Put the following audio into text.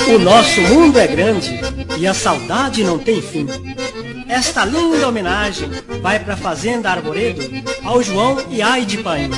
O nosso mundo é grande e a saudade não tem fim. Esta linda homenagem vai para a Fazenda Arvoredo ao João e Aide Paim.